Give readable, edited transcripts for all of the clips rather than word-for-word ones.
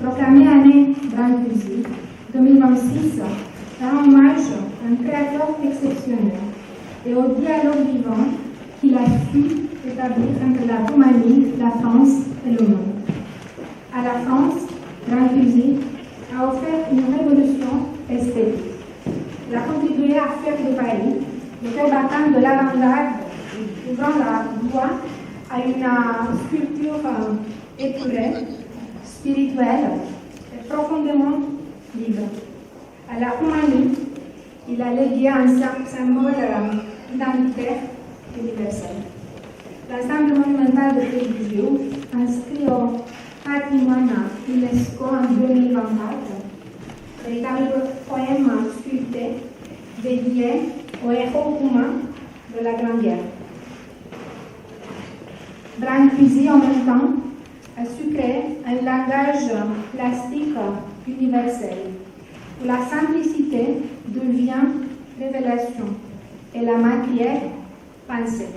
proclamée année Brancusi 2026 rend hommage à un créateur exceptionnel et au dialogue vivant qu'il a su établir entre la Roumanie, la France et le monde. À la France, Brancusi a offert une révolution esthétique. Il a contribué à faire de Paris le cœur battant de l'avant-garde, ouvrant la voie à une sculpture épurée, spirituelle et profondément libre. À la Roumanie, il a légué un symbole identitaire universel. L'ensemble monumental de Pézieux, inscrit au patrimoine UNESCO en 2024, véritable poème sculpté dédié aux héros roumains de la Grande Guerre. Brancusi, en même temps, a su créer un langage plastique universel, où la simplicité devient révélation et la matière pensée.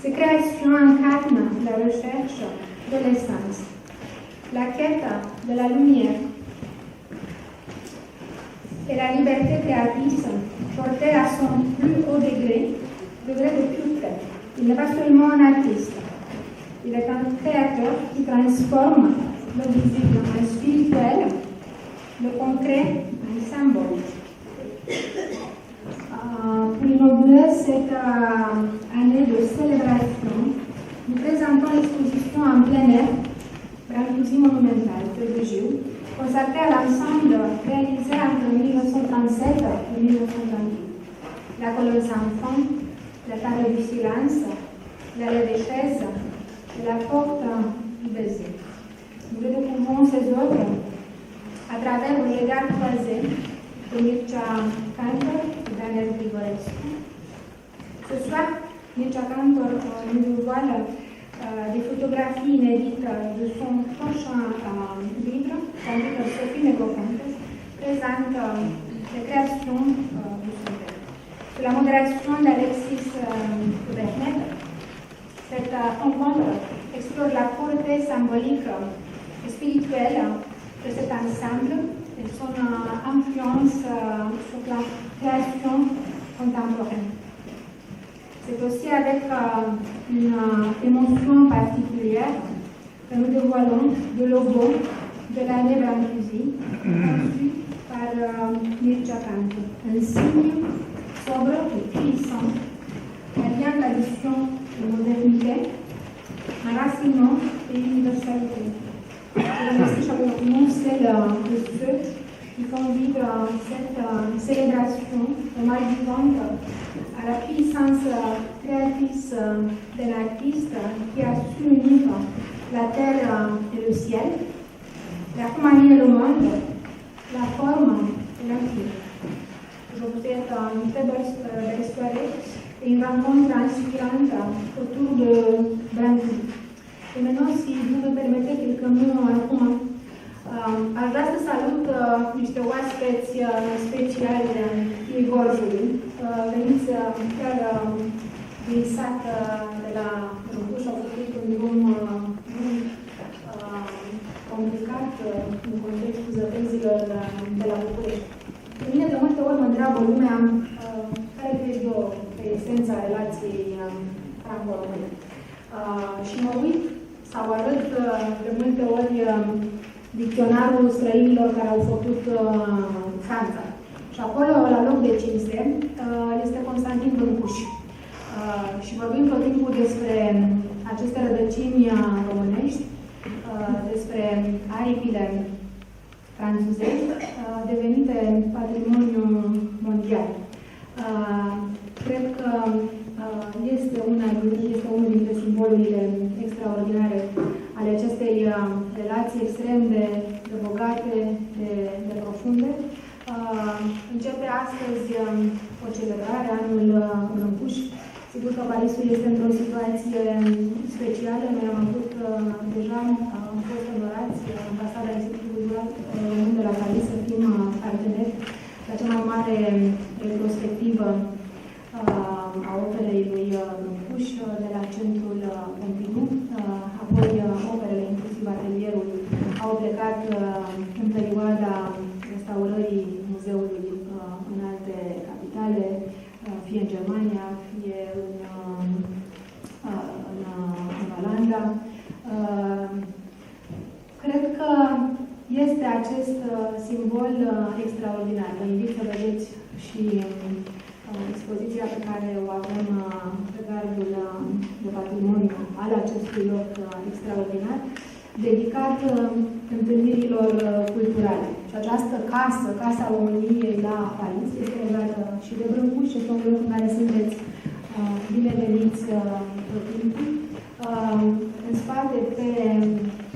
Ces créations incarnent la recherche de l'essence, la quête de la lumière et la liberté créatrice portée à son plus haut degré de pureté. Il n'est pas seulement un artiste, il est un créateur qui transforme le visible en spirituel, le concret en symbolique. Pour inaugurer cette année de célébration, nous présentons l'exposition en plein air, Brancusi monumental de Bézieux, consacrée à l'ensemble réalisé entre 1937 et 1928. La colonne sans fond, la table du silence, l'allée des chaises et la porte du baiser. Nous redécouvrons ces œuvres à travers le regard croisé de Mircea Cantor et Daniel Grigorescu. Ce soir, Mircea Cantor nous dévoile des photographies inédites de son prochain livre, s'intitule Sophie Negropontes, présente les créations de son père. Sous la modération d'Alexis Bernet, cette rencontre explore la portée symbolique et spirituelle de cet ensemble et son influence sur la création contemporaine. C'est aussi avec une émotion particulière que nous dévoilons le logo de l'année Brancusi, conçu par Mircea Cantor. Un signe sobre et puissant, alliant tradition et modernité, enracinement et universalité. Je remercie chaleureusement celles de ceux qui font vivre cette célébration hommage vivante à la puissance créatrice de l'artiste qui a su unir la terre et le ciel, la Roumanie et le monde, la forme et l'empire. Je vous souhaite une très belle soirée et une rencontre inspirante autour de Brancusi. Et maintenant, si vous me permettez quelques mots en roumain. Aș vrea să salut niște oaspeți speciali ai Gorjului. Veniți chiar din sat de la Râmpuș, au făcut un drum complicat în contextul zăpezilor de la București. Pe mine de multe ori mă întreabă lumea care cred eu pe esența relației franco-române. Și mă uit sau arăt de multe ori dicționarul străinilor care au făcut Franța. Și acolo, la loc de cinste, este Constantin Brâncuș. Și vorbim tot timpul despre aceste rădăcini românești, despre aripile franțuzești, devenite patrimoniu mondial. Cred că este unul dintre simbolurile extraordinare ale acestei relații extrem de bogate, de profunde. Începe astăzi o celebrare, anul Brâncuș. Sigur că Parisul este într-o situație specială. Noi am avut deja, am fost onorați, Ambasada Institutului Român de la Paris, să fim parteneri la cea mai mare retrospectivă a operei lui Brâncuș de la Centrul Pompidou. Apoi operele, inclusiv atelierul, au plecat acest simbol extraordinar. Vă invit să vedeți și expoziția pe care o avem pe gardul de patrimoniu al acestui loc extraordinar, dedicat întâlnirilor culturale. Și această casă, Casa Omniei la Paris, este legată și de Brâncuși, este un loc în care sunteți bineveniți tot timpul. În spate, pe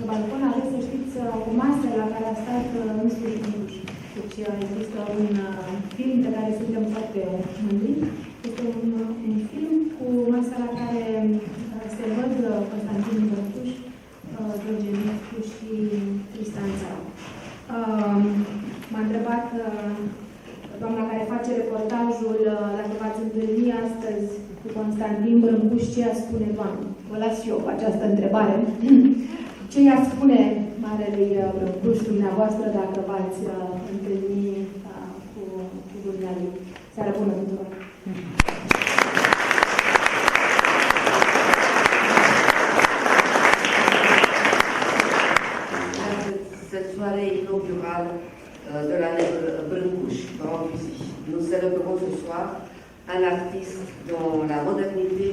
balcon, aveți, să știți, o masă la care a stat însuși Brâncuși. Deci există un film pe care suntem foarte mândri. Este un film cu masa la care se văd Constantin Brâncuși, George Enescu și Tristan Țară. M-a întrebat doamna care face reportajul dacă v-ați întâlni astăzi cu Constantin Brâncuși, ce i-a spune, doamnă? Vă las eu cu această întrebare. Ce i-a spune Marelui Brâncuși dumneavoastră dacă v-ați întâlni cu dumnealui? Seară bună tuturor! Cette soirée inaugurale de l'année Brâncuși, Grand Musique. Nous célébrons ce soir un artiste dont la modernité,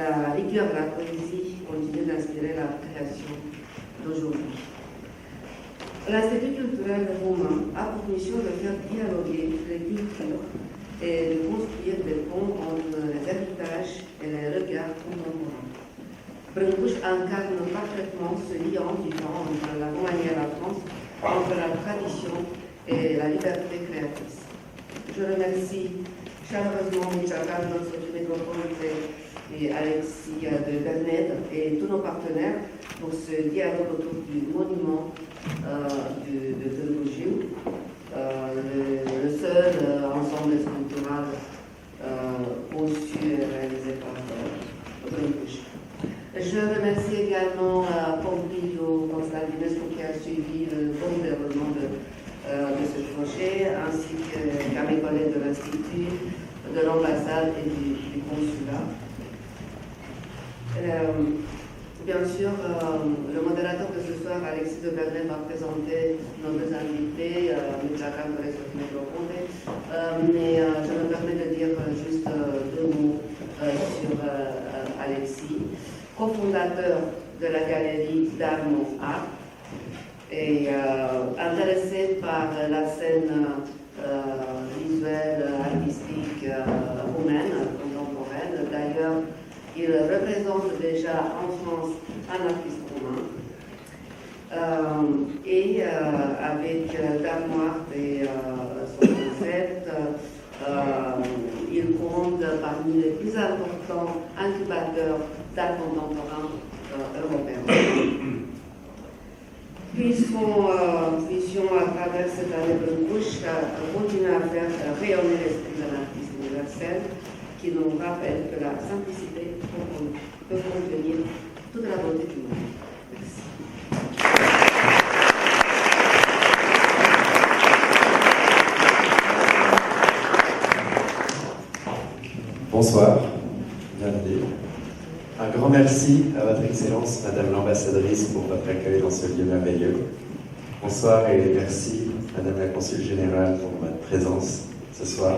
la rigueur, la poésie continuent d'inspirer la création d'aujourd'hui. L'Institut culturel roumain a pour mission de faire dialoguer les cultures et de construire des ponts entre les héritages et les regards contemporains. Brâncuși incarne parfaitement ce lien du temps entre la Roumanie et la France, entre la tradition et la liberté créatrice. Je remercie chaleureusement Mircea Cardon, Sophie Metropolite et Alexis de Berned et tous nos partenaires pour ce dialogue autour du monument de Târgu Jiu, le seul ensemble sculptural conçu et réalisé par Brâncuși. Je remercie également Pompilio Constantinescu qui a suivi le bon déroulement de ce projet, ainsi qu'à mes collègues de l'Institut, de l'ambassade et du consulat. Bien sûr, le modérateur de ce soir, Alexis de Berned, va présenter nos deux invités, Mircea Cardon et Sophie Metropolite, mais je me permets de dire juste deux mots sur Alexis, cofondateur de la galerie d'art Mon Art et intéressé par la scène visuelle, artistique roumaine, contemporaine. D'ailleurs, il représente déjà en France un artiste roumain. Et avec Darmoire et son concept, il compte parmi les plus importants incubateurs d'art contemporain européen. Puissions à travers cette année Brâncuși continuer à faire rayonner l'esprit de l'artiste universel qui nous rappelle que la simplicité peut contenir toute la beauté du monde. Merci. Bonsoir, bienvenue. Un grand merci à votre Excellence, Madame l'Ambassadrice, pour votre accueil dans ce lieu merveilleux. Bonsoir et merci, Madame la Consul Générale, pour votre présence ce soir.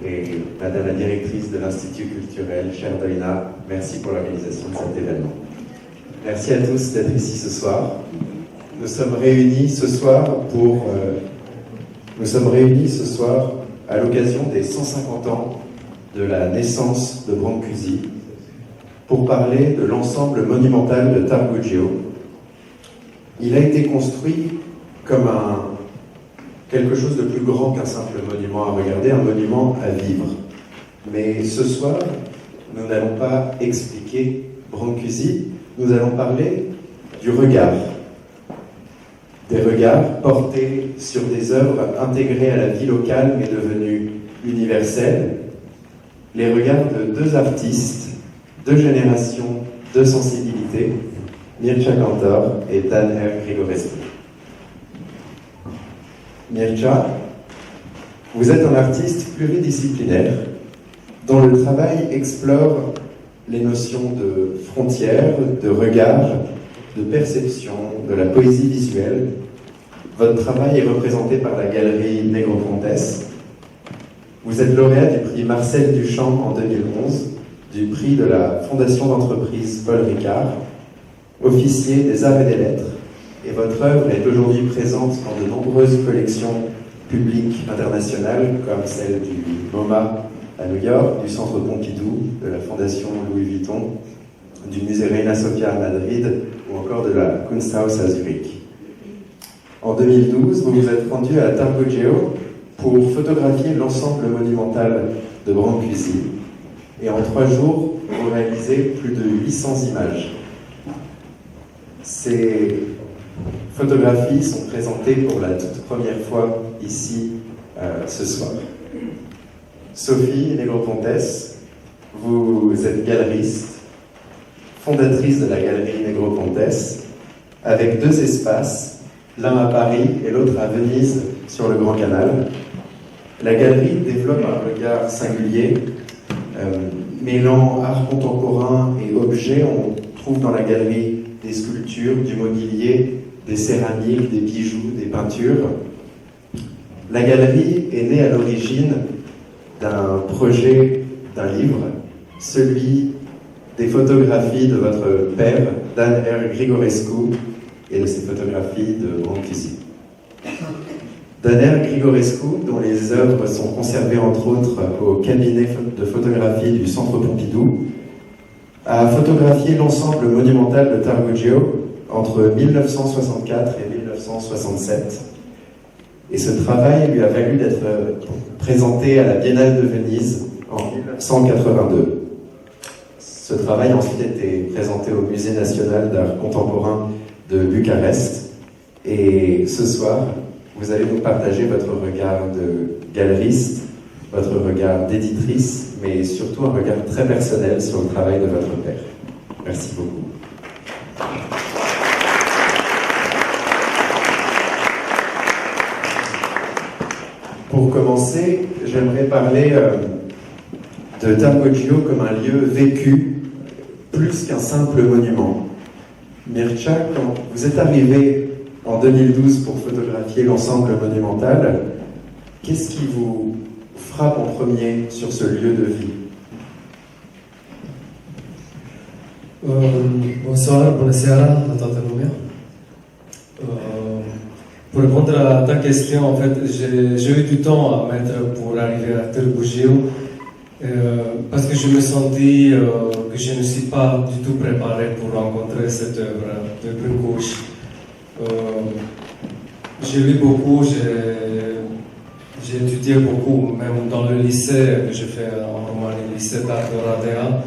Et Madame la Directrice de l'Institut culturel, chère Doina, merci pour l'organisation de cet événement. Merci à tous d'être ici ce soir. Nous sommes réunis ce soir à l'occasion des 150 ans de la naissance de Brancusi, pour parler de l'ensemble monumental de Târgu Jiu. Il a été construit comme quelque chose de plus grand qu'un simple monument à regarder, un monument à vivre. Mais ce soir, nous n'allons pas expliquer Brancusi, nous allons parler du regard. Des regards portés sur des œuvres intégrées à la vie locale mais devenues universelles. Les regards de deux artistes, deux générations, deux sensibilités, Mircea Cantor et Daner Grigorescu. Mircea, vous êtes un artiste pluridisciplinaire dont le travail explore les notions de frontières, de regard, de perception, de la poésie visuelle, Votre travail est représenté par la galerie Negropontes. Vous êtes lauréat du prix Marcel Duchamp en 2011, du prix de la Fondation d'entreprise Paul Ricard, officier des arts et des lettres, et votre œuvre est aujourd'hui présente dans de nombreuses collections publiques internationales, comme celle du MoMA à New York, du Centre Pompidou, de la Fondation Louis Vuitton, du Musée Reina Sofia à Madrid, ou encore de la Kunsthaus à Zurich. En 2012, vous vous êtes rendu à Tarbugeo pour photographier l'ensemble monumental de Brancusi. Et en 3 jours, vous réalisez plus de 800 images. Ces photographies sont présentées pour la toute première fois ici ce soir. Sophie Negropontes, vous êtes galeriste, fondatrice de la galerie Negropontes, avec 2 espaces, l'un à Paris et l'autre à Venise sur le Grand Canal. La galerie développe un regard singulier, mêlant art contemporain et objets. On trouve dans la galerie des sculptures, du mobilier, des céramiques, des bijoux, des peintures. La galerie est née à l'origine d'un projet, d'un livre, celui des photographies de votre père, Dan R. Grigorescu, et de ses photographies de Brancusi. Dan R. Grigorescu, dont les œuvres sont conservées entre autres au cabinet de photographie du Centre Pompidou, a photographié l'ensemble monumental de Tarbugeo entre 1964 et 1967. Et ce travail lui a valu d'être présenté à la Biennale de Venise en 1982. Ce travail a ensuite été présenté au Musée national d'art contemporain de Bucarest. Et ce soir, vous allez nous partager votre regard de galeriste, votre regard d'éditrice, mais surtout un regard très personnel sur le travail de votre père. Merci beaucoup. Pour commencer, j'aimerais parler de Tarbugeo comme un lieu vécu, plus qu'un simple monument. Mircea, quand vous êtes arrivé en 2012 pour photographier l'ensemble monumental, qu'est-ce qui vous frappe en premier sur ce lieu de vie? Bonsoir, bună seara la toată lumea. Pour répondre à ta question, en fait, j'ai eu du temps à mettre pour arriver à Tarbugeo parce que je me sentis que je ne suis pas du tout préparé pour rencontrer cette œuvre de Brâncuș. J'ai lu beaucoup, j'ai étudié beaucoup, même dans le lycée que j'ai fait en Roumanie, le lycée d'art de Oradea.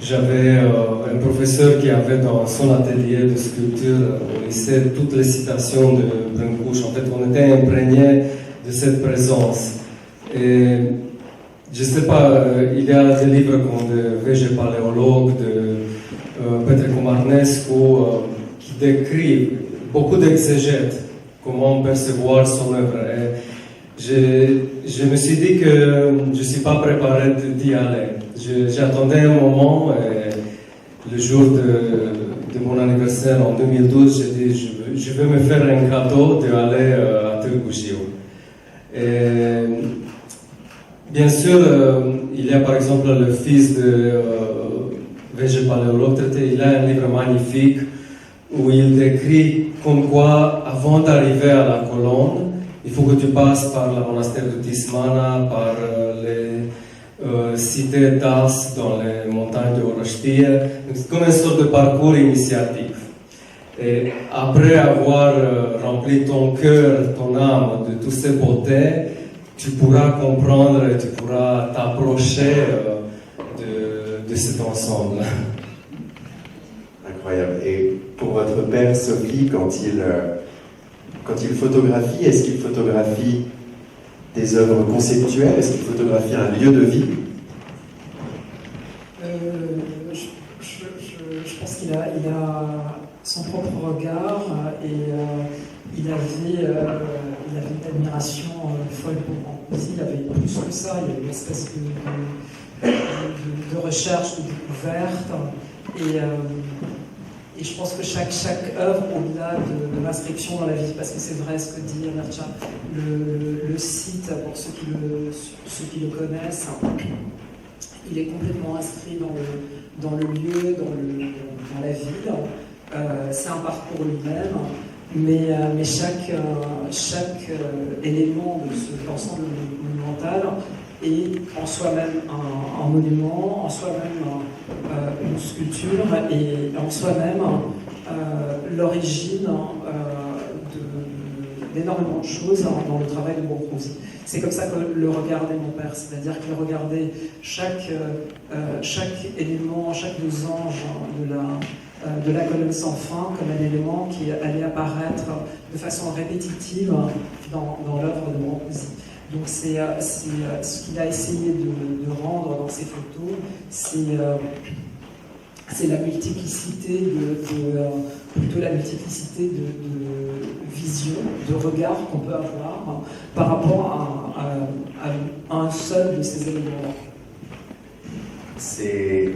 J'avais un professeur qui avait dans son atelier de sculpture au lycée toutes les citations de Brâncuș. En fait, on était imprégné de cette présence. Et je ne sais pas, il y a des livres comme de V.J. Paleolog, de Petre Comarnescu, qui décrivent beaucoup d'exégètes, comment percevoir son œuvre. Et je me suis dit que je ne suis pas préparé d'y aller. J'attendais un moment et le jour de mon anniversaire en 2012, j'ai dit je veux me faire un cadeau d'aller à Tarbugeo. Et bien sûr, il y a par exemple le fils de V.J. Paleolog, il a un livre magnifique où il décrit comme quoi, avant d'arriver à la colonne, il faut que tu passes par le monastère de Tismana, par les cités d'As dans les montagnes de Orăștie. C'est comme une sorte de parcours initiatique. Et après avoir rempli ton cœur, ton âme de toutes ces beautés, tu pourras comprendre et tu pourras t'approcher de cet ensemble. Incroyable. Et pour votre père, Sophie, quand il photographie, est-ce qu'il photographie des œuvres conceptuelles? Est-ce qu'il photographie un lieu de vie? Je pense qu'il a son propre regard et il avait une admiration folle pour Brancusi. Il avait plus que ça, il y avait une espèce de recherche, de découverte. Et Et je pense que chaque œuvre, au-delà de l'inscription dans la vie, parce que c'est vrai ce que dit Mircea, le site, pour ceux qui le connaissent, il est complètement inscrit dans le lieu, dans la ville. C'est un parcours lui-même, mais chaque élément de cet ensemble monumental est en soi-même un monument, en soi-même une sculpture et en soi-même l'origine d'énormément de choses dans le travail de Brancusi. C'est comme ça que le regardait mon père, c'est-à-dire qu'il regardait chaque élément, chaque losange de la colonne sans fin comme un élément qui allait apparaître de façon répétitive dans l'œuvre de Brancusi. Donc c'est ce qu'il a essayé de rendre dans ses photos, c'est la multiplicité plutôt la multiplicité de visions, de regards qu'on peut avoir par rapport à un seul de ces éléments-là. C'est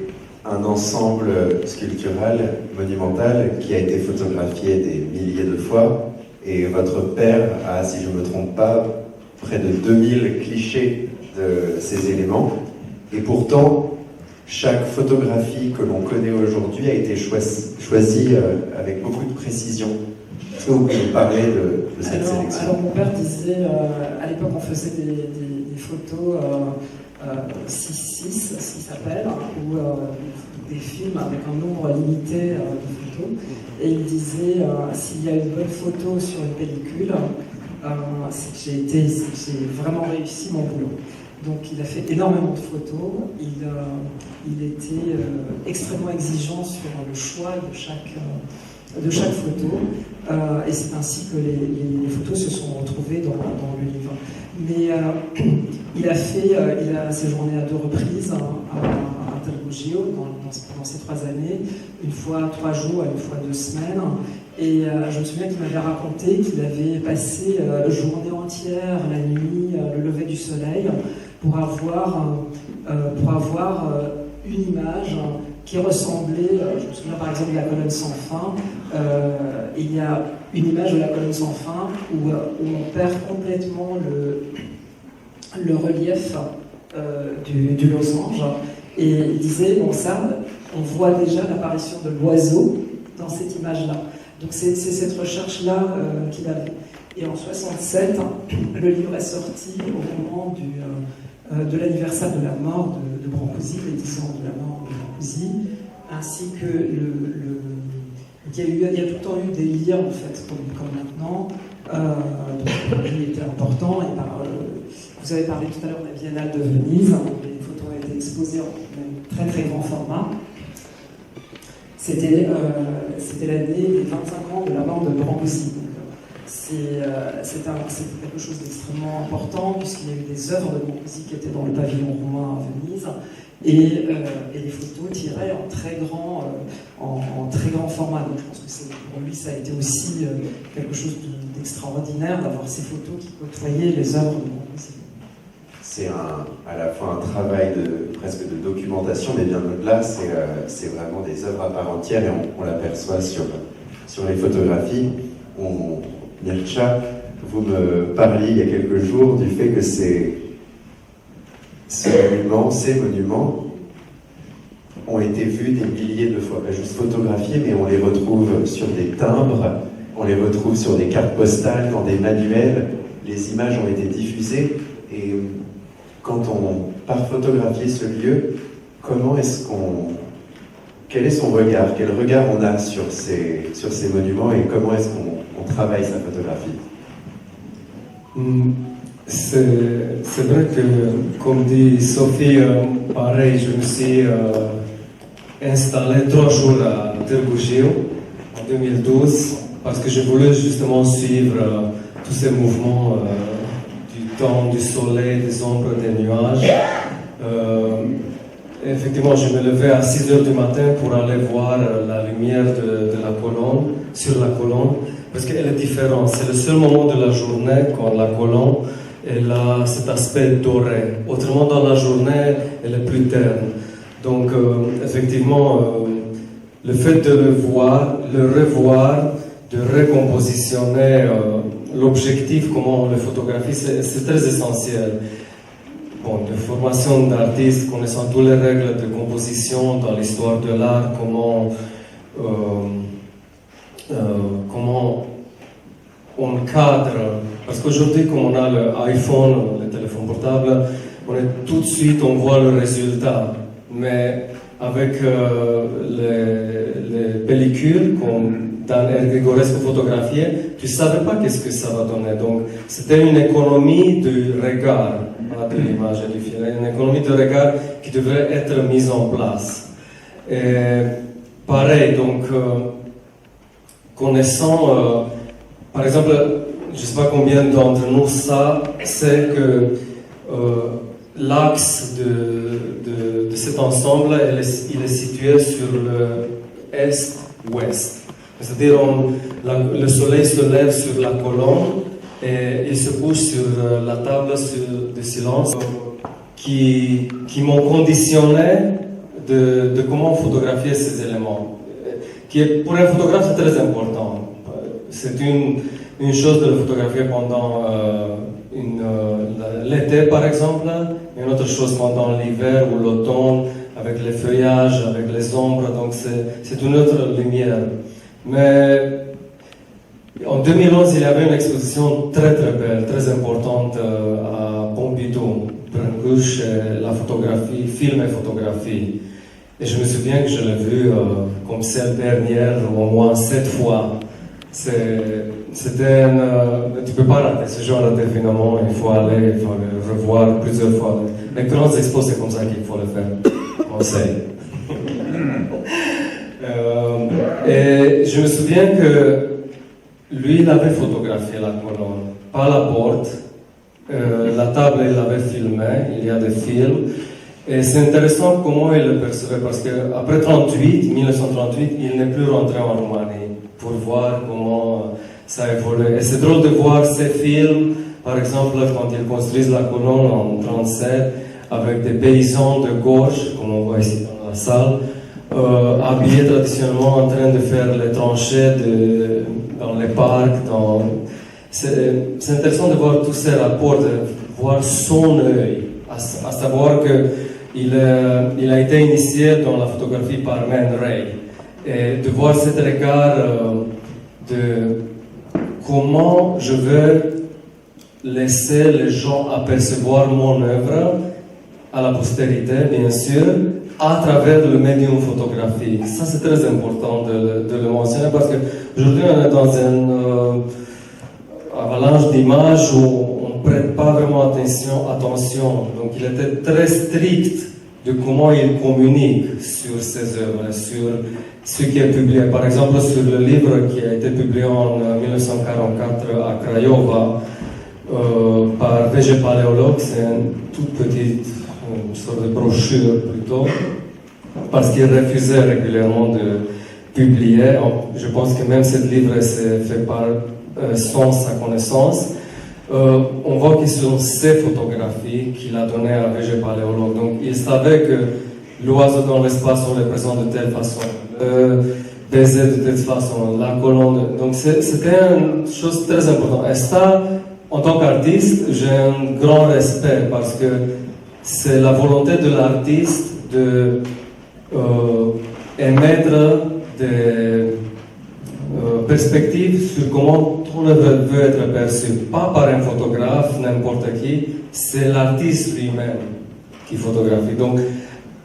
un ensemble sculptural, monumental, qui a été photographié des milliers de fois. Et votre père a, si je ne me trompe pas, près de 2000 clichés de ces éléments. Et pourtant, chaque photographie que l'on connaît aujourd'hui a été choisie avec beaucoup de précision. Est-ce que vous pouvez nous parler de cette sélection? Alors mon père disait, à l'époque on faisait des photos 6-6, ce qui s'appelle, ou des films avec un nombre limité de photos. Et il disait, s'il y a une bonne photo sur une pellicule, c'est que j'ai vraiment réussi mon boulot. Donc il a fait énormément de photos, il était extrêmement exigeant sur le choix de chaque photo, et c'est ainsi que les photos se sont retrouvées dans le livre. Mais il a séjourné à 2 reprises à Tarugia pendant ces 3 années, une fois 3 jours et une fois 2 semaines. Et je me souviens qu'il m'avait raconté qu'il avait passé la journée entière, la nuit, le lever du soleil, pour avoir une image qui ressemblait, je me souviens par exemple de la colonne sans fin, il y a une image de la colonne sans fin où on perd complètement le relief du losange, et il disait, bon ça, on voit déjà l'apparition de l'oiseau dans cette image-là. Donc c'est cette recherche-là qu'il avait. Et en 67, le livre est sorti au moment de l'anniversaire de la mort de Brancusi, les 10 ans de la mort de Brancusi, ainsi que il y a tout le temps eu des liens en fait, comme maintenant. Donc il était important. Et vous avez parlé tout à l'heure de la Biennale de Venise, les photos ont été exposées en très très grand format. C'était l'année des 25 ans de la mort de Brancusi. C'est quelque chose d'extrêmement important, puisqu'il y a eu des œuvres de Brancusi qui étaient dans le pavillon roumain à Venise, et des photos tirées en très grand format. Donc je pense que pour lui, ça a été aussi quelque chose d'extraordinaire d'avoir ces photos qui côtoyaient les œuvres de Brancusi. C'est à la fois un travail presque de documentation, mais bien au-delà, c'est vraiment des œuvres à part entière, et on l'aperçoit sur les photographies. Mircea, vous me parliez il y a quelques jours du fait que ces monuments ont été vus des milliers de fois, pas juste photographiés, mais on les retrouve sur des timbres, on les retrouve sur des cartes postales, dans des manuels, les images ont été diffusées, et quand on part photographier ce lieu, quel est son regard? Quel regard on a sur ces monuments, et comment est-ce qu'on travaille sa photographie? C'est vrai que, comme dit Sophie, pareil, je me suis installé 3 jours à Târgu en 2012, parce que je voulais justement suivre tous ces mouvements du temps, du soleil, des ombres, des nuages. Effectivement, je me levais à 6 h du matin pour aller voir la lumière de la colonne, sur la colonne, parce qu'elle est différente. C'est le seul moment de la journée quand la colonne elle a cet aspect doré. Autrement, dans la journée, elle est plus terne. Donc, effectivement, le fait de le voir, le revoir, de recompositionner l'objectif, comment on le photographie, c'est très essentiel. Bon, de formation d'artiste, connaissant toutes les règles de composition dans l'histoire de l'art, comment on cadre. Parce qu'aujourd'hui, comme on a l'iPhone, le téléphone portable, tout de suite, on voit le résultat. Mais avec les pellicules, comme dans Grigorescu photographié, tu ne savais pas qu'est-ce que ça va donner. Donc, c'était une économie de regard, pas de l'image et du film, une économie de regard qui devrait être mise en place. Et pareil, donc, connaissant, par exemple, je ne sais pas combien d'entre nous ça, c'est que l'axe de cet ensemble, il est situé sur le est-ouest. C'est-à-dire, le soleil se lève sur la colonne et il se couche sur la table de silence qui m'ont conditionné de comment photographier ces éléments. Qui est, pour un photographe, c'est très important. C'est une chose de le photographier pendant l'été, par exemple, et une autre chose pendant l'hiver ou l'automne, avec les feuillages, avec les ombres, donc c'est une autre lumière. Mais en 2011, il y avait une exposition très très belle, très importante à Pompidou, Brancusi, la photographie, film et photographie. Et je me souviens que je l'ai vu comme celle dernière au moins 7 fois. C'était tu peux pas rater ce genre d'événement, il faut aller, il faut le revoir plusieurs fois. Les grandes expos, c'est comme ça qu'il faut le faire. On sait. Et je me souviens que lui, il avait photographié la colonne, pas la porte. La table, il l'avait filmé, il y a des films. Et c'est intéressant comment il le percevait, parce qu'après 1938, il n'est plus rentré en Roumanie pour voir comment ça a évolué. Et c'est drôle de voir ces films, par exemple, quand ils construisent la colonne en 1937, avec des paysans de gauche, comme on voit ici dans la salle, habillés traditionnellement en train de faire les tranchées dans les parcs. C'est intéressant de voir tous ces rapports, de voir son œil, à savoir qu'il a été initié dans la photographie par Man Ray. Et de voir cet regard de comment je veux laisser les gens apercevoir mon œuvre à la postérité, bien sûr, à travers le médium photographique. Ça, c'est très important de le mentionner parce qu'aujourd'hui, on est dans une avalanche d'images où on ne prête pas vraiment attention. Donc, il était très strict de comment il communique sur ses œuvres, sur ce qui est publié. Par exemple, sur le livre qui a été publié en 1944 à Craiova par VG Paléologue, c'est une toute petite une sorte de brochure plutôt, parce qu'il refusait régulièrement de publier. Je pense que même ce livre s'est fait sans sa connaissance. On voit que ce sont ces photographies qu'il a données à VG Paléologue. Donc il savait que l'oiseau dans l'espace, on le présente de telle façon, le baiser de telle façon, la colonne. Donc c'était une chose très importante. Et ça, en tant qu'artiste, j'ai un grand respect parce que c'est la volonté de l'artiste de émettre des perspectives sur comment ton œuvre veut être perçue. Pas par un photographe, n'importe qui, c'est l'artiste lui-même qui photographie. Donc,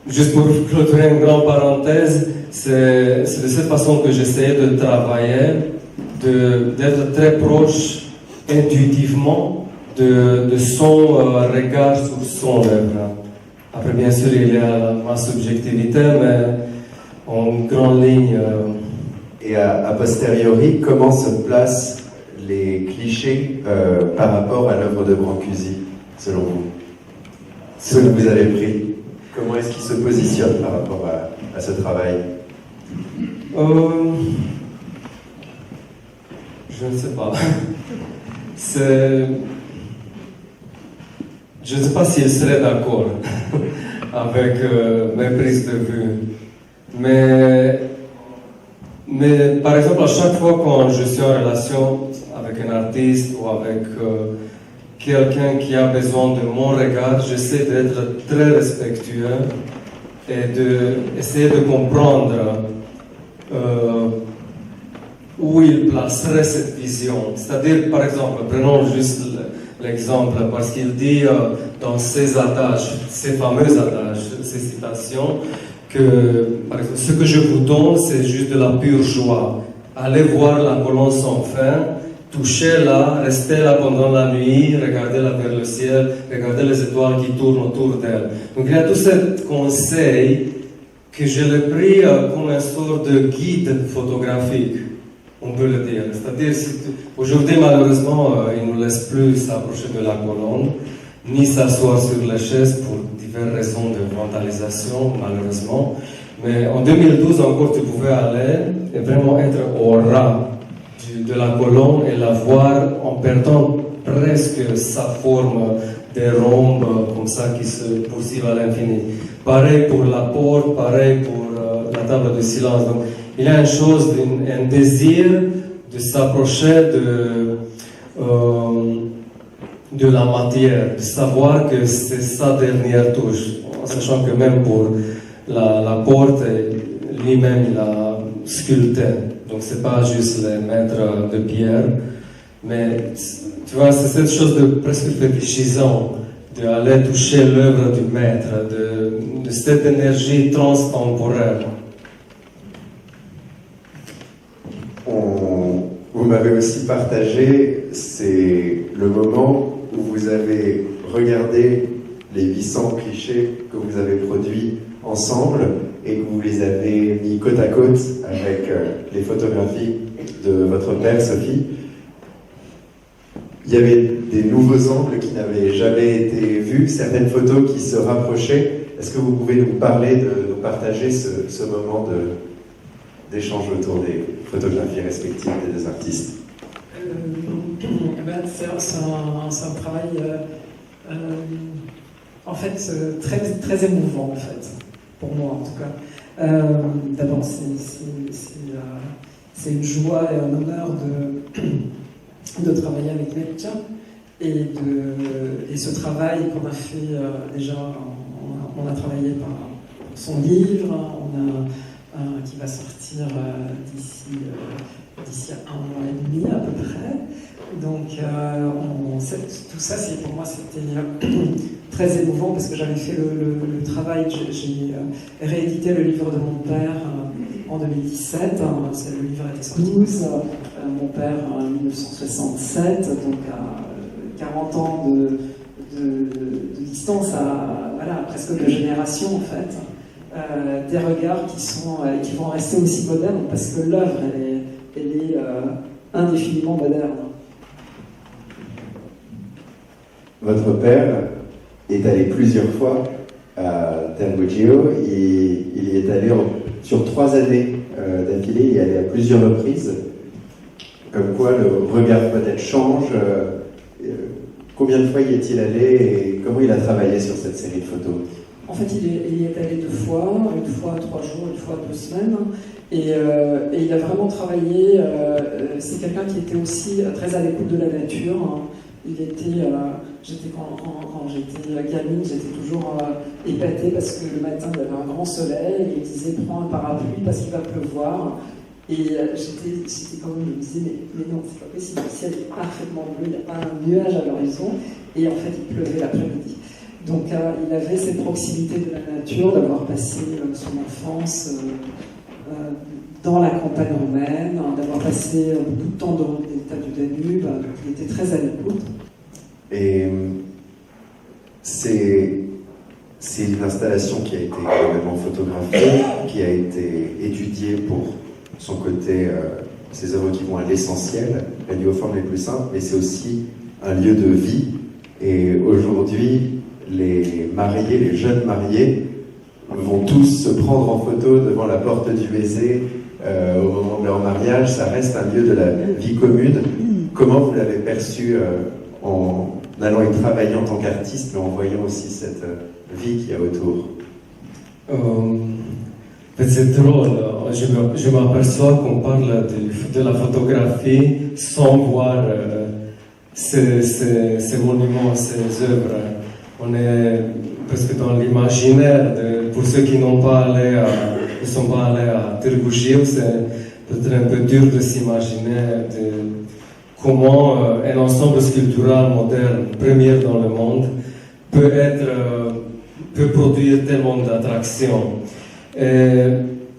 juste pour clôturer une grande parenthèse, c'est de cette façon que j'essayais de travailler, d'être très proche intuitivement de son regard sur son œuvre. Après, bien sûr, il y a ma subjectivité, mais en grande ligne. Et a posteriori, comment se placent les clichés par rapport à l'œuvre de Brancusi, selon vous? Ceux que vous avez pris, comment est-ce qu'ils se positionnent par rapport à ce travail? Je ne sais pas. Je ne sais pas s'il serait d'accord avec mes prises de vue, mais Mais par exemple, à chaque fois quand je suis en relation avec un artiste ou avec quelqu'un qui a besoin de mon regard, j'essaie d'être très respectueux et d'essayer de comprendre où il placerait cette vision. C'est-à-dire, par exemple, prenons juste l'exemple, parce qu'il dit dans ses adages, ses fameux adages, ses citations, que par exemple, ce que je vous donne, c'est juste de la pure joie. Allez voir la colonne sans fin, touchez-la, restez là pendant la nuit, regardez-la vers le ciel, regardez les étoiles qui tournent autour d'elle. Donc il y a tous ces conseils que je l'ai pris comme une sorte de guide photographique, on peut le dire. C'est-à-dire, aujourd'hui, malheureusement, il ne nous laisse plus s'approcher de la colonne, ni s'asseoir sur les chaises pour diverses raisons de vandalisation, malheureusement. Mais en 2012, encore, tu pouvais aller et vraiment être au ras de la colonne et la voir en perdant presque sa forme des rhombes comme ça qui se poursuivent à l'infini. Pareil pour la porte, pareil pour la table de silence. Donc, il y a une chose, un désir de s'approcher de la matière, de savoir que c'est sa dernière touche, en sachant que même pour la porte, lui-même il a sculpté. Donc c'est pas juste les maîtres de pierre, mais tu vois, c'est cette chose de presque fétichisant, d'aller toucher l'œuvre du maître, de cette énergie transtemporaire. Vous m'avez aussi partagé, c'est le moment où vous avez regardé les 800 clichés que vous avez produits ensemble et que vous les avez mis côte à côte avec les photographies de votre père, Sophie. Il y avait des nouveaux angles qui n'avaient jamais été vus, certaines photos qui se rapprochaient. Est-ce que vous pouvez nous parler, nous partager ce moment d'échange autour des photographies respectives des deux artistes? C'est un travail en fait très, très émouvant en fait, pour moi en tout cas. D'abord c'est une joie et un honneur de travailler avec Metja et ce travail qu'on a fait déjà, on a travaillé par son livre, qui va sortir d'ici 1 mois et demi à peu près. Donc tout ça, pour moi, c'était très émouvant parce que j'avais fait le travail, j'ai réédité le livre de mon père en 2017. Le livre a été sorti mon père en 1967, donc à 40 ans de distance, voilà, presque de génération en fait. Des regards qui vont rester aussi modernes parce que l'œuvre elle est indéfiniment moderne. Votre père est allé plusieurs fois à Terbuggio. Il y est allé sur 3 années d'affilée. Il y est allé à plusieurs reprises. Comme quoi le regard peut-être change. Combien de fois y est-il allé et comment il a travaillé sur cette série de photos? En fait, il y est allé 2 fois, une fois 3 jours, une fois 2 semaines, et il a vraiment travaillé. C'est quelqu'un qui était aussi très à l'écoute de la nature. Il était, quand j'étais gamine, j'étais toujours épatée parce que le matin il y avait un grand soleil et il me disait prends un parapluie parce qu'il va pleuvoir. Et j'étais quand même, je me disais mais non, c'est pas possible, le ciel est parfaitement bleu, il n'y a pas un nuage à l'horizon, et en fait il pleuvait l'après-midi. Donc il avait cette proximité de la nature, d'avoir passé son enfance dans la campagne romaine, d'avoir passé beaucoup de temps dans l'état du Danube, donc il était très à l'écoute. Et c'est une installation qui a été énormément photographiée, qui a été étudiée pour son côté, ces œuvres qui vont à l'essentiel, liées aux formes les plus simples, mais c'est aussi un lieu de vie. Et aujourd'hui, les mariés, les jeunes mariés, vont tous se prendre en photo devant la porte du baiser au moment de leur mariage. Ça reste un lieu de la vie commune. Comment vous l'avez perçu en allant y travailler en tant qu'artiste, mais en voyant aussi cette vie qu'il y a autour? En fait, c'est drôle, je m'aperçois qu'on parle de la photographie sans voir ces monuments, ces œuvres. On est presque dans l'imaginaire, pour ceux qui ne sont pas allés à Târgu Jiu, c'est peut-être un peu dur de s'imaginer comment un ensemble sculptural moderne, premier dans le monde, peut produire tellement d'attractions.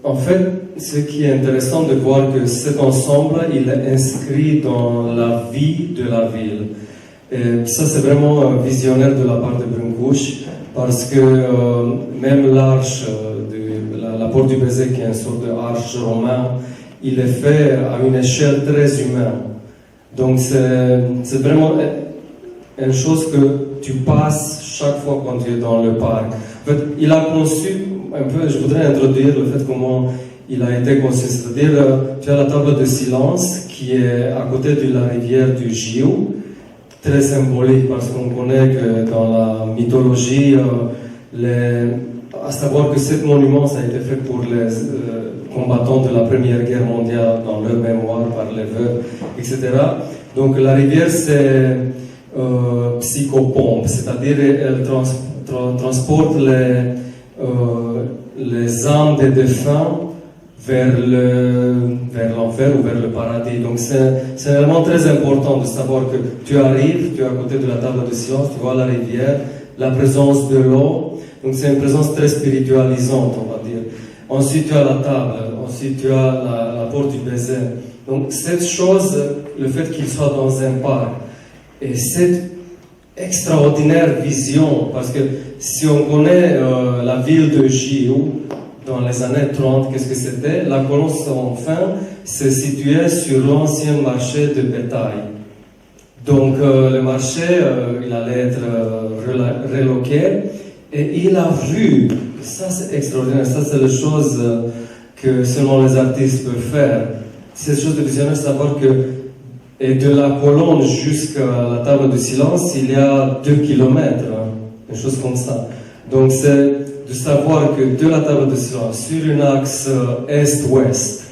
En fait, ce qui est intéressant de voir que cet ensemble, il est inscrit dans la vie de la ville. Et ça, c'est vraiment visionnaire de la part de Brâncuși, parce que même l'arche, la porte du Bézet, qui est une sorte d'arche romaine, il est fait à une échelle très humaine. Donc c'est vraiment une chose que tu passes chaque fois quand tu es dans le parc. En fait, il a conçu un peu, je voudrais introduire le fait comment il a été conçu. C'est-à-dire, tu as la table de silence qui est à côté de la rivière du Jiu, très symbolique parce qu'on connaît que dans la mythologie, à savoir que ce monument ça a été fait pour les combattants de la Première Guerre mondiale dans leur mémoire par les veuves, etc. Donc la rivière c'est psychopompe, c'est-à-dire elle transporte les âmes des défunts vers l'enfer ou vers le paradis. Donc c'est un élément très important de savoir que tu arrives, tu es à côté de la table de silence, tu vois la rivière, la présence de l'eau. Donc c'est une présence très spiritualisante, on va dire. Ensuite tu as la table, ensuite tu as la porte du Bézet. Donc cette chose, le fait qu'il soit dans un parc, et cette extraordinaire vision, parce que si on connaît la ville de Jiu, dans les années 30, qu'est-ce que c'était? La colonne sans fin se situait sur l'ancien marché de bétail. Donc le marché, il allait être reloqué, et il a vu, ça c'est extraordinaire, ça c'est la chose que seulement les artistes peuvent faire. Cette chose de visionnaire, savoir que et de la colonne jusqu'à la table de silence, il y a 2 kilomètres, une chose comme ça. Donc c'est de savoir que de la table de silence, sur une axe est-ouest,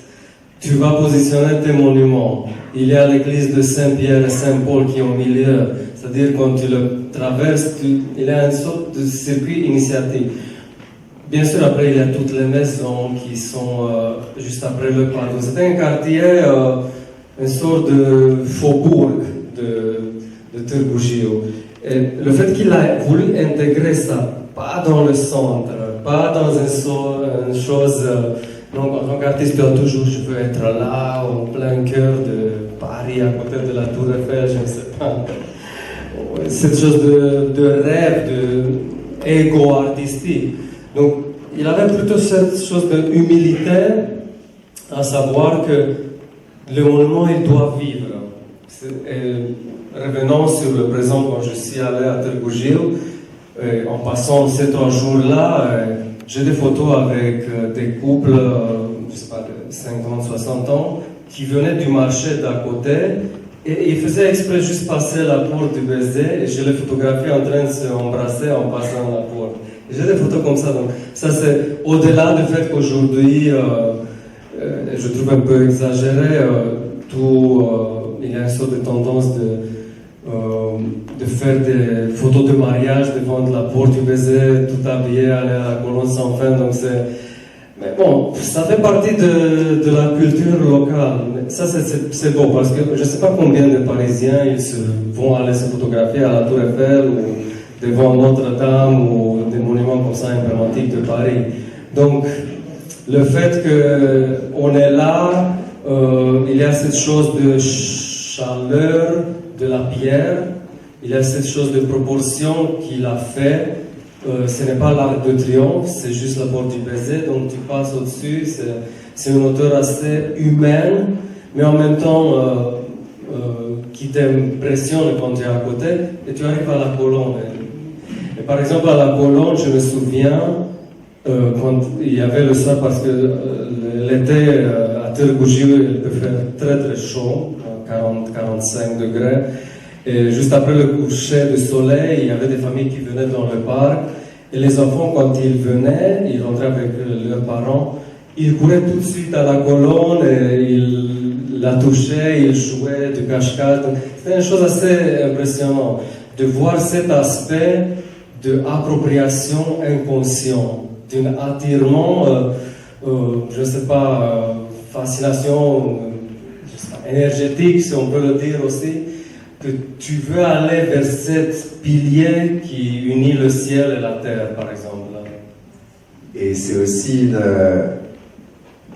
tu vas positionner tes monuments. Il y a l'église de Saint-Pierre et Saint-Paul qui est au milieu. C'est-à-dire quand tu le traverses, il y a une sorte de circuit initiatique. Bien sûr, après, il y a toutes les maisons qui sont juste après le parc. Donc c'est un quartier, une sorte de faubourg de Târgu Jiu. Et le fait qu'il a voulu intégrer ça, pas dans le centre, pas dans une chose. Donc, en tant qu'artiste, tu as toujours, je veux être là, au plein cœur de Paris, à côté de la Tour Eiffel, je ne sais pas. Cette chose de rêve, d'ego artistique. Donc, il avait plutôt cette chose d'humilité, à savoir que le monument, il doit vivre. Et revenons sur le présent, quand je suis allé à Târgu Jiu, en passant ces 3 jours-là, j'ai des photos avec des couples, je sais pas, de 50, 60 ans, qui venaient du marché d'à côté, et ils faisaient exprès juste passer la porte du Bézet, et je les photographiais en train de s'embrasser en passant la porte. J'ai des photos comme ça, donc ça c'est au-delà du fait qu'aujourd'hui, je trouve un peu exagéré, il y a une sorte de tendance de faire des photos de mariage devant la porte du Bézet, tout habillé, aller à la colonne sans fin, donc mais bon, ça fait partie de la culture locale. Ça c'est beau, parce que je ne sais pas combien de Parisiens vont aller se photographier à la Tour Eiffel ou devant Notre-Dame ou des monuments comme ça emblématiques de Paris. Donc, le fait qu'on est là, il y a cette chose de chaleur de la pierre, il y a cette chose de proportion qu'il a fait. Ce n'est pas l'Arc de Triomphe, c'est juste la porte du Bézet, donc tu passes au-dessus, c'est une hauteur assez humaine, mais en même temps qui t'impressionne quand tu es à côté, et tu arrives à la colonne. Et par exemple, à la colonne, je me souviens, quand il y avait le soir, parce que l'été à Târgu Jiu, il peut faire très très chaud, 40-45 degrés. Et juste après le coucher du soleil, il y avait des familles qui venaient dans le parc. Et les enfants, quand ils venaient, ils rentraient avec leurs parents. il courait tout de suite à la colonne, et il la touchait, il jouait du cache-cache. C'était une chose assez impressionnante de voir cet aspect d'appropriation inconsciente, d'un attirement, je ne sais pas, fascination énergétique, si on peut le dire aussi, que tu veux aller vers cet pilier qui unit le ciel et la terre, par exemple. Et c'est aussi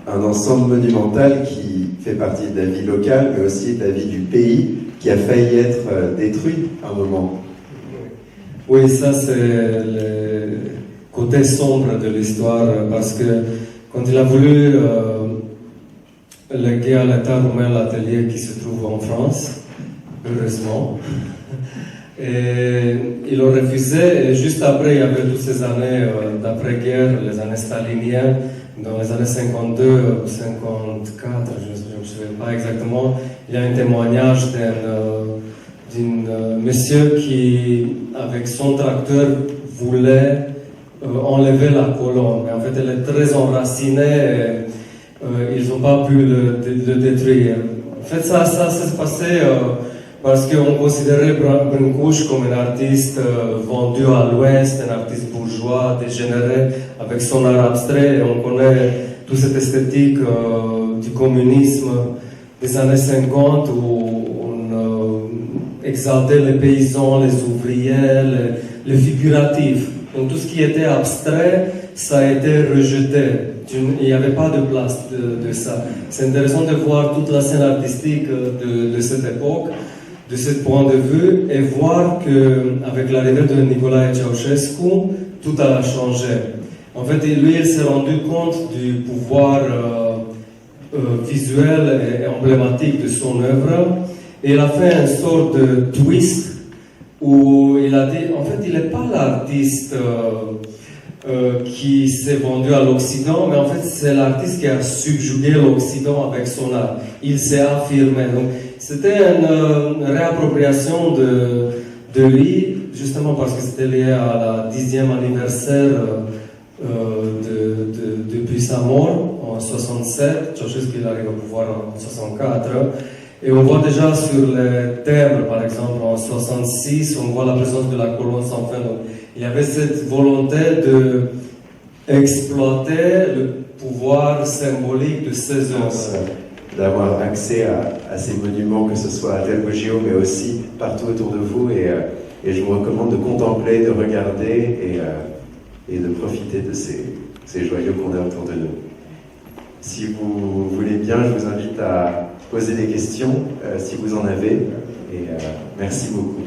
un ensemble monumental qui fait partie de la vie locale, mais aussi de la vie du pays, qui a failli être détruit à un moment. Oui, ça c'est le côté sombre de l'histoire, parce que quand il a voulu léguer à l'État roumain l'atelier qui se trouve en France, heureusement, et il a refusé, et juste après, il y avait toutes ces années d'après-guerre, les années staliniennes, dans les années 52 ou 54, je ne me souviens pas exactement, il y a un témoignage d'un monsieur qui, avec son tracteur, voulait enlever la colonne. Mais en fait, elle est très enracinée et ils n'ont pas pu le détruire. En fait, ça s'est passé parce qu'on considérait Brâncuș comme un artiste vendu à l'Ouest, un artiste bourgeois, dégénéré, avec son art abstrait. Et on connaît toute cette esthétique du communisme des années 50 où on exaltait les paysans, les ouvriers, le figuratif. Donc tout ce qui était abstrait, ça a été rejeté. Il n'y avait pas de place de ça. C'est intéressant de voir toute la scène artistique de cette époque, de ce point de vue, et voir qu'avec l'arrivée de Nicolae Ceausescu, tout a changé. En fait, lui, il s'est rendu compte du pouvoir visuel et emblématique de son œuvre, et il a fait une sorte de twist où il a dit, en fait, il n'est pas l'artiste qui s'est vendu à l'Occident, mais en fait, c'est l'artiste qui a subjugué l'Occident avec son art. Il s'est affirmé. Donc, c'était une réappropriation de lui, justement parce que c'était lié à la 10e anniversaire depuis sa mort en 67. Ceausescu il arrive au pouvoir en 64. Et on voit déjà sur les thèmes, par exemple, en 66, on voit la présence de la colonne sans fin. Donc, il y avait cette volonté d'exploiter le pouvoir symbolique de ces œuvres. D'avoir accès à ces monuments, que ce soit à Târgu, mais aussi partout autour de vous. Et je vous recommande de contempler, de regarder et de profiter de ces joyaux qu'on a autour de nous. Si vous voulez bien, je vous invite à poser des questions, si vous en avez. Et merci beaucoup.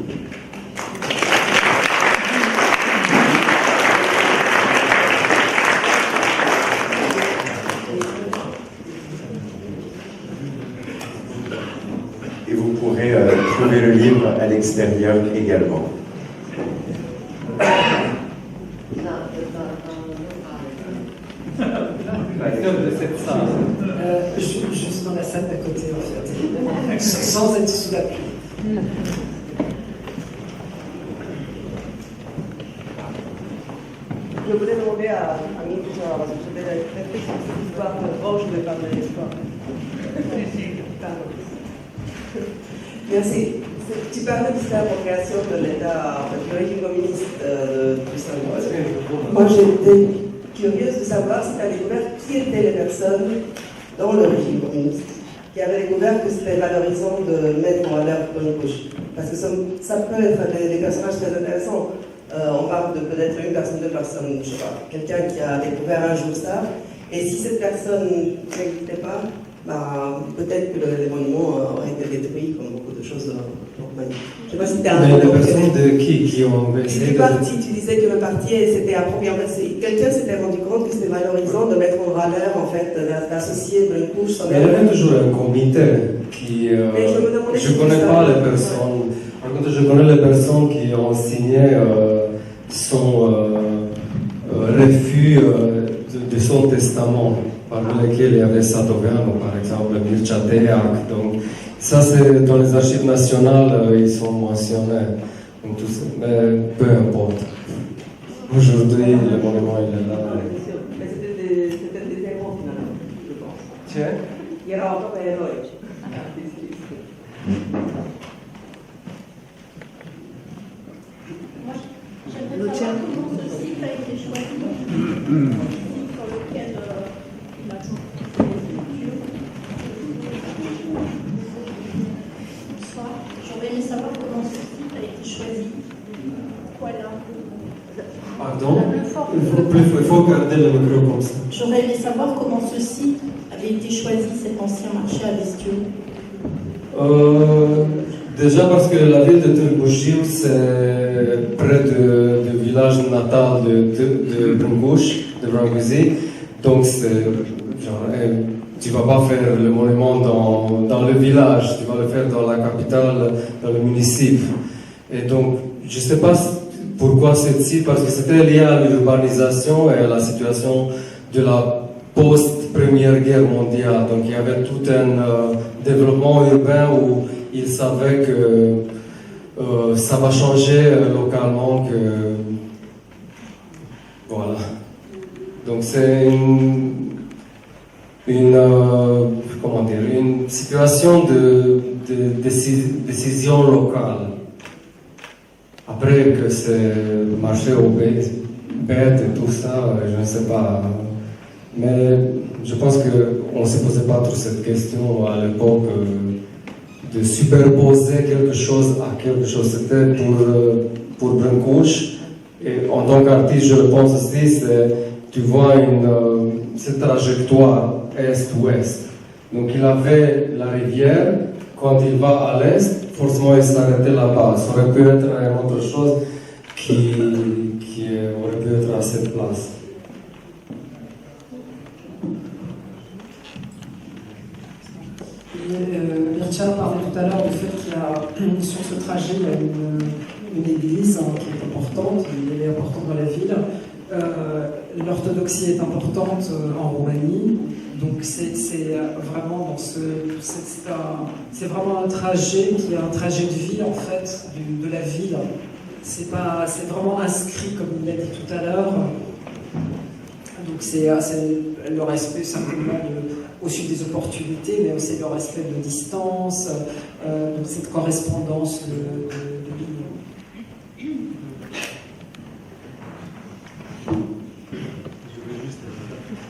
Et vous pourrez trouver le livre à l'extérieur également. Juste dans la salle d'à côté, en fait, sans être sous la pluie. Je voulais demander à Mircea, parce que je vais répéter cette histoire proche de parler de l'histoire. Merci. Tu parles de l'appropriation de l'État, du régime communiste du Saint-Paul. Moi, j'étais curieuse de savoir si tu as découvert qui étaient les personnes dans le régime communiste qui avaient découvert que c'était valorisant de mettre en valeur Brâncuș. Parce que ça peut être des personnages très intéressants. On parle de peut-être une personne, deux personnes, je sais pas, quelqu'un qui a découvert un jour ça. Et si cette personne n'existait pas, peut-être que les monuments auraient été détruits, comme beaucoup de choses en Roumanie. Je ne sais pas si c'était un mais les personnes de qui ont essayé du parti, tu disais que le parti s'était approprié. En fait, quelqu'un s'était rendu compte que c'était valorisant de mettre en valeur, en fait, d'associer Brâncuș. Mais il y avait toujours un comité qui... je ne connais pas les personnes. Par contre, je connais les personnes qui ont signé son refus de son testament, parmi lesquels il y avait Sadoveanu, par exemple, Mircea Deac. Donc, ça, c'est dans les archives nationales, ils sont mentionnés. Donc, tout ça. Mais peu importe. Aujourd'hui, le monument, il est là. Mais c'était des héros, finalement. Ce? Erau tot eroici. J'aimerais savoir comment ce site a été choisi, sur lequel il a joué. Bonsoir. J'aurais aimé savoir comment ce site a été choisi. Pourquoi là? Pardon? Il faut garder le micro comme ça. J'aurais aimé savoir comment ce site avait été choisi, cet ancien marché à bestiaux. Déjà parce que la ville de Târgu, c'est près du village natal de Brâncuși, de Brancusi. Donc tu ne vas pas faire le monument dans le village, tu vas le faire dans la capitale, dans le municipe. Et donc, je ne sais pas pourquoi c'est ici, parce que c'était lié à l'urbanisation et à la situation de la post-Première Guerre mondiale. Donc il y avait tout un développement urbain où ils savaient que ça va changer localement, que voilà. Donc c'est une situation de décision locale. Après que c'est marché au bête et tout ça, je ne sais pas. Mais je pense qu'on ne se posait pas trop cette question à l'époque de superposer quelque chose à quelque chose. C'était pour Brâncuși. Et en tant qu'artiste, je le pense aussi, tu vois cette trajectoire est-ouest. Donc il avait la rivière, quand il va à l'est, forcément il s'arrêtait là-bas. Ça aurait pu être une autre chose qui aurait pu être à cette place. Mircea parlait tout à l'heure du fait qu'il y a sur ce trajet il y a une église qui est importante, elle est importante dans la ville. L'orthodoxie est importante en Roumanie, donc c'est vraiment dans c'est vraiment un trajet qui est un trajet de vie en fait de la ville. C'est vraiment inscrit comme il l'a dit tout à l'heure. Donc c'est le respect simplement aussi des opportunités, mais aussi le respect de distance, donc cette correspondance de ligne.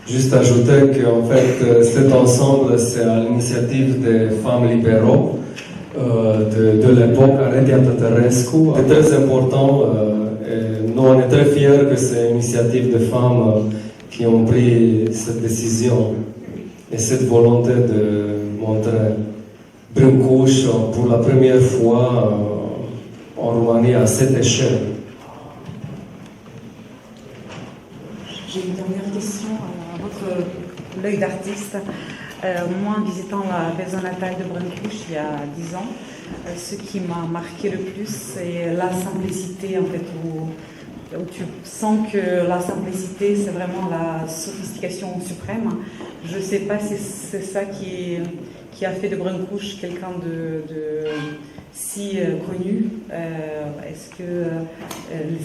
Juste ajouter qu'en fait, cet ensemble, c'est à l'initiative des femmes libéraux de l'époque, Aretia Tătărescu. C'est très important. Et nous, on est très fiers que c'est une initiative de femmes qui ont pris cette décision et cette volonté de montrer Brâncuși pour la première fois en Roumanie à cette échelle. J'ai une dernière question à votre l'œil d'artiste. Moi, en visitant la maison natale de Brâncuși il y a 10 ans, ce qui m'a marqué le plus, c'est la simplicité, en fait, où tu sens que la simplicité, c'est vraiment la sophistication suprême. Je ne sais pas si c'est ça qui a fait de Brâncuși quelqu'un de si connu. Est-ce que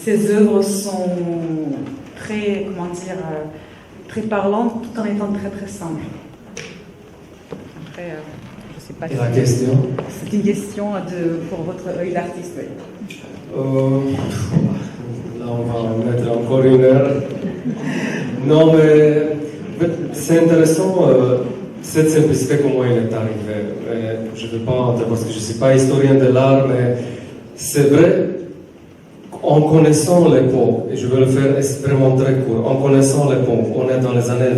ses œuvres sont très, très parlantes tout en étant très très simples? Après, je ne sais pas. Et la question? C'est une question pour votre œil d'artiste. Oui. Là, on va mettre encore une heure. Non, mais c'est intéressant cette simplicité, comment il est arrivé. Je ne vais pas entrer parce que je ne suis pas historien de l'art, mais c'est vrai, en connaissant l'époque, et je vais le faire vraiment très court, en connaissant l'époque, on est dans les années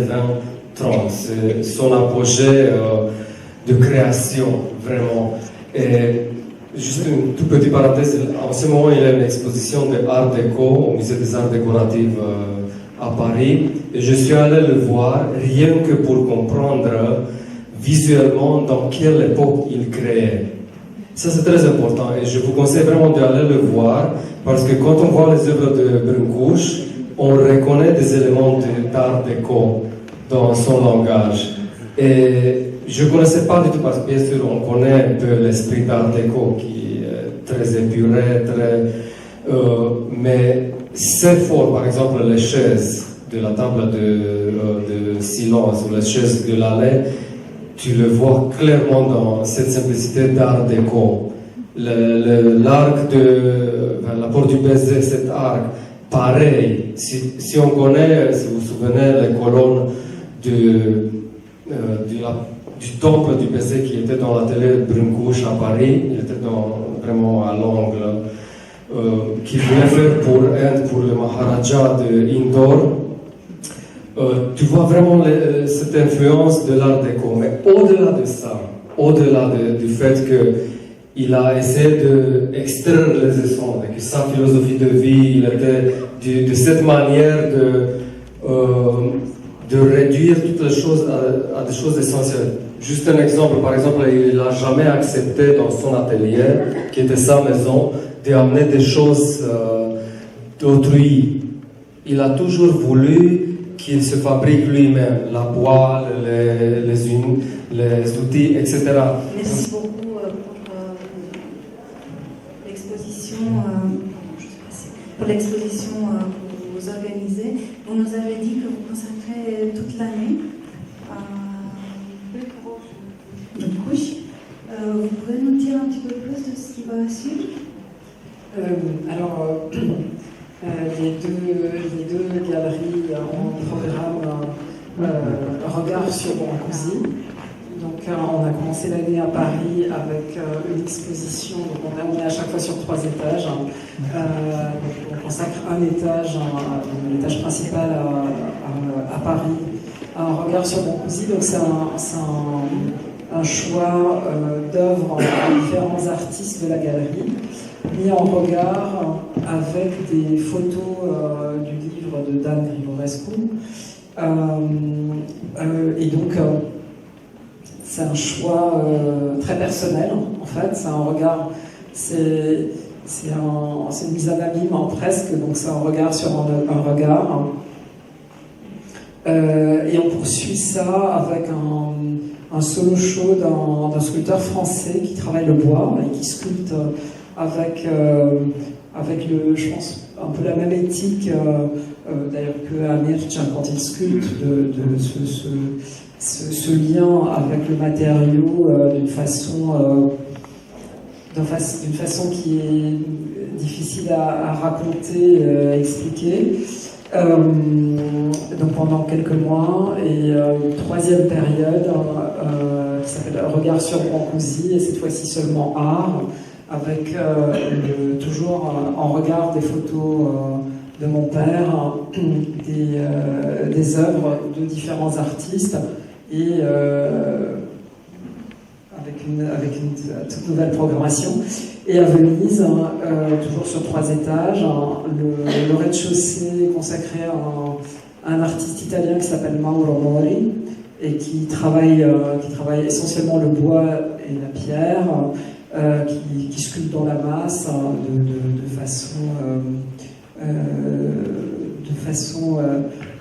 20-30, c'est son apogée de création, vraiment. Et juste une toute petite parenthèse, en ce moment, il y a une exposition de Art Déco au Musée des Arts Décoratifs à Paris, et je suis allé le voir rien que pour comprendre visuellement dans quelle époque il créait. Ça, c'est très important, et je vous conseille vraiment d'aller le voir, parce que quand on voit les œuvres de Brâncuși, on reconnaît des éléments d'Art Déco dans son langage. Et je ne connaissais pas du tout, parce que bien sûr, on connaît un peu l'esprit d'Art Déco, qui est très épuré, mais c'est fort. Par exemple, les chaises de la table de silence ou les chaises de l'allée, tu le vois clairement dans cette simplicité d'art déco. L'arc de la porte du baiser, cet arc, pareil, si on connaît, si vous vous souvenez, les colonnes du temple du baiser qui était dans l'atelier de Brune-Couche à Paris, il était vraiment à l'angle, qui voulait faire pour le Maharaja de Indore. Tu vois vraiment cette influence de l'art déco, mais au-delà de ça, au-delà du fait qu'il a essayé d'extraire les essences, que sa philosophie de vie, il était de cette manière de réduire toutes les choses à des choses essentielles. Juste un exemple, par exemple, il n'a jamais accepté dans son atelier, qui était sa maison, d'amener des choses d'autrui. Il a toujours voulu qu'il se fabrique lui-même, la poêle, les outils, etc. Merci beaucoup pour l'exposition que vous organisez. Vous nous avez dit que vous consacrez toute l'année à Brune-Couche. Vous pouvez nous dire un petit peu plus de ce qui va suivre? Les deux galeries en programme Regard sur Brancusi. Donc on a commencé l'année à Paris avec une exposition, donc on est à chaque fois sur 3 étages. On consacre un étage, l'étage principal à Paris, à un regard sur Brancusi. Donc c'est un choix d'œuvres de différents artistes de la galerie, mis en regard avec des photos du livre de Dan Grigorescu. Et donc, c'est un choix très personnel, en fait. C'est un regard, c'est une mise en abîme presque, donc c'est un regard sur un regard. Et on poursuit ça avec un solo show d'un sculpteur français qui travaille le bois et qui sculpte avec je pense, un peu la même éthique d'ailleurs que Amircan quand il sculpte, de ce lien avec le matériau d'une façon qui est difficile à raconter, à expliquer. Donc pendant quelques mois, et une troisième période qui s'appelle Regard sur Brancusi, et cette fois-ci seulement art, avec toujours en regard des photos de mon père, des œuvres de différents artistes, et avec une toute nouvelle programmation. Et à Venise, toujours sur 3 étages, le rez-de-chaussée consacré à un artiste italien qui s'appelle Mauro Mori, et qui travaille essentiellement le bois et la pierre, qui sculpte dans la masse de façon,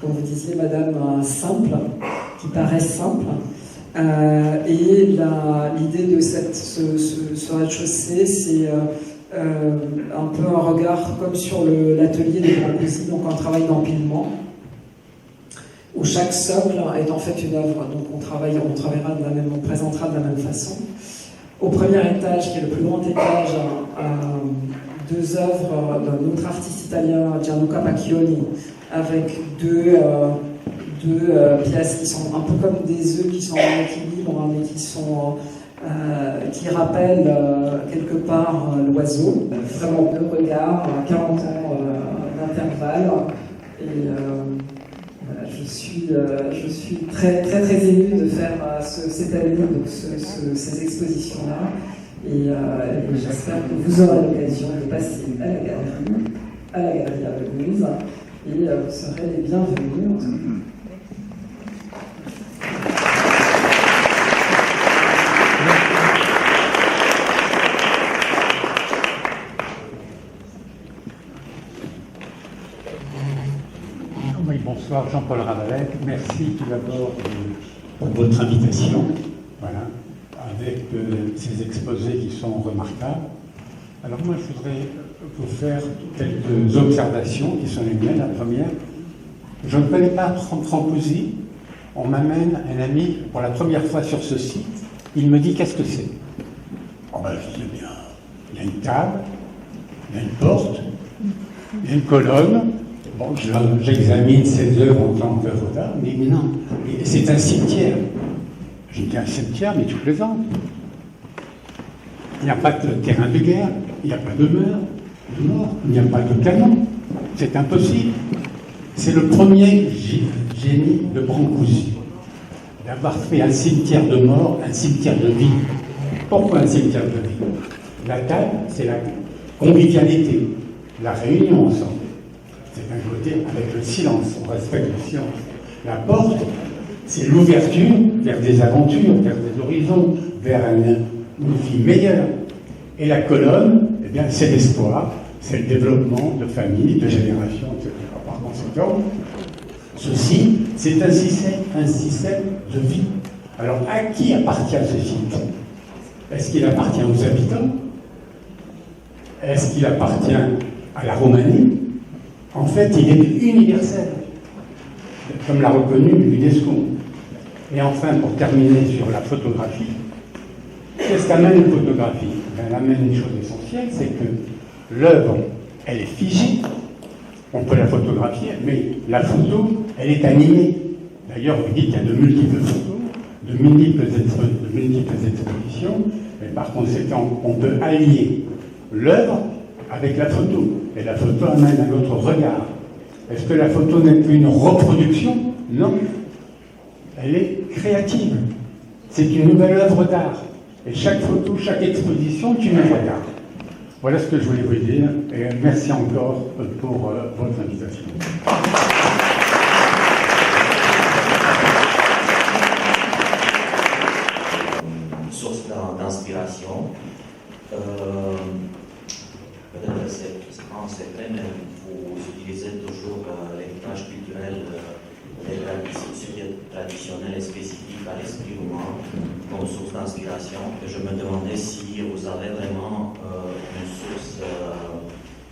comme vous disiez, madame, simple, qui paraît simple. Et l'idée de ce rez-de-chaussée, c'est un peu un regard comme sur l'atelier de Brancusi, donc un travail d'empilement, où chaque socle est en fait une œuvre. Donc on présentera de la même façon. Au premier étage, qui est le plus grand étage, 2 œuvres d'un autre artiste italien, Gianluca Pacchioni, avec deux pièces qui sont un peu comme des œufs qui sont en équilibre, mais qui rappellent quelque part l'oiseau. Vraiment 2 regards, 40 ans d'intervalle. Et je suis très, très, très émue de faire cette année donc ces expositions-là. Et j'espère que vous aurez l'occasion de passer à la galerie à Venise, et vous serez les bienvenus. En tout cas. Oui, bonsoir, Jean-Paul Ravalec. Merci tout d'abord pour votre invitation, voilà, avec ces exposés qui sont remarquables. Alors moi, je voudrais vous faire quelques observations qui sont les miennes. La première, je ne connais pas Brancusi, On m'amène un ami pour la première fois sur ce site. Il me dit qu'est-ce que c'est. Oh ben, je dis bien, il y a une table, il y a une porte, il y a une colonne. Bon, j'examine ces œuvres en tant qu'œuvre d'art, mais non, c'est un cimetière. Je dis un cimetière, mais tu plaisantes. Il n'y a pas de terrain de guerre, il n'y a pas de mort, il n'y a pas de canon. C'est impossible. C'est le premier génie de Brancusi d'avoir fait un cimetière de mort, un cimetière de vie. Pourquoi un cimetière de vie? La table, c'est la convivialité, la réunion ensemble. C'est un côté avec le silence, on respecte le silence. La porte, c'est l'ouverture vers des aventures, vers des horizons, vers une vie meilleure. Et la colonne, eh bien, c'est l'espoir, c'est le développement de famille, de génération, etc. Par conséquent, ceci, c'est un système de vie. Alors, à qui appartient ce site? Est-ce qu'il appartient aux habitants? Est-ce qu'il appartient à la Roumanie? En fait, il est universel, comme l'a reconnu l'UNESCO. Et enfin, pour terminer sur la photographie, qu'est-ce qu'amène une photographie? Elle amène une chose essentielle, c'est que l'œuvre, elle est figée, on peut la photographier, mais la photo, elle est animée. D'ailleurs, vous dites qu'il y a de multiples photos, de multiples expositions, et par conséquent, on peut allier l'œuvre avec la photo. Et la photo amène un autre regard. Est-ce que la photo n'est plus une reproduction? Non. Elle est créative. C'est une nouvelle œuvre d'art. Et chaque photo, chaque exposition est une œuvre d'art. Voilà ce que je voulais vous dire. Et merci encore pour votre invitation. Une source d'inspiration. Peut-être c'est pas un secret, mais vous utilisez toujours l'héritage culturel des traditionnels et spécifiques à l'esprit humain comme source d'inspiration. Et je me demandais si vous avez vraiment une source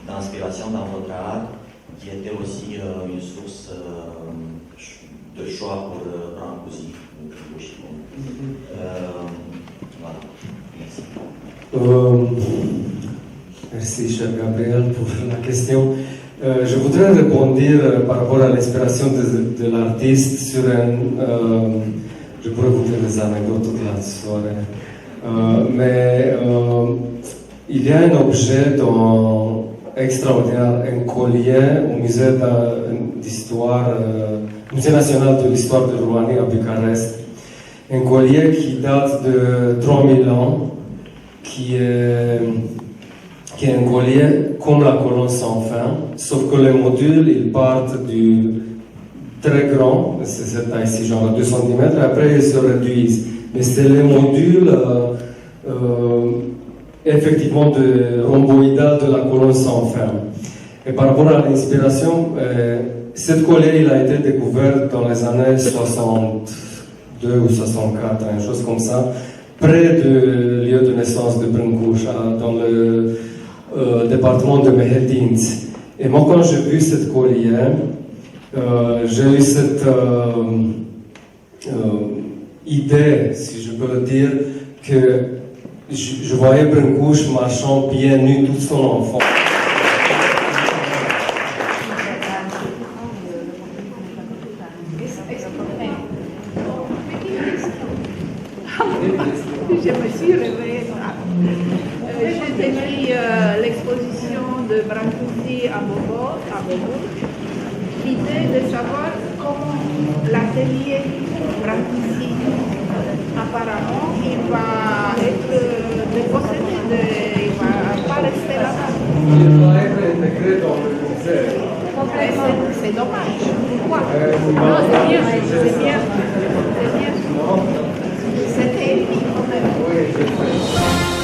d'inspiration dans votre art qui était aussi une source de choix pour Brancusi. Voilà. Merci. Merci, cher Gabriel, pour la question. Je voudrais répondre par rapport à l'inspiration de l'artiste sur je pourrais vous dire des anecdotes de la soirée. Mais il y a un objet extraordinaire, un collier au musée d'histoire, Musée national de l'histoire de Roumanie à Bucarest. Un collier qui date de 3000 ans, qui est un collier comme la colonne sans fin, sauf que les modules ils partent du très grand, c'est cette taille-ci, genre 2 cm, et après ils se réduisent. Mais c'est les modules effectivement de rhomboïdal de la colonne sans fin. Et par rapport à l'inspiration, cette collier il a été découvert dans les années 62 ou 64, une chose comme ça, près du lieu de naissance de Brâncuș, dans le département de Mehedinți. Et moi, quand j'ai vu cette collier, j'ai eu cette idée, si je peux le dire, que je voyais Brâncuș marchant pieds nus toute son enfance. Je me suis réveillée. J'ai décrit l'exposition de Brancusi à Beaubourg. L'idée de savoir comment l'atelier Brancusi, apparemment, il va être dépossédé, il ne va pas rester là-bas. Il va être intégré dans le musée. C'est dommage. Pourquoi? Non, c'est bien, c'est bien. C'est bien. C'était écrit quand même. Oui, je sais.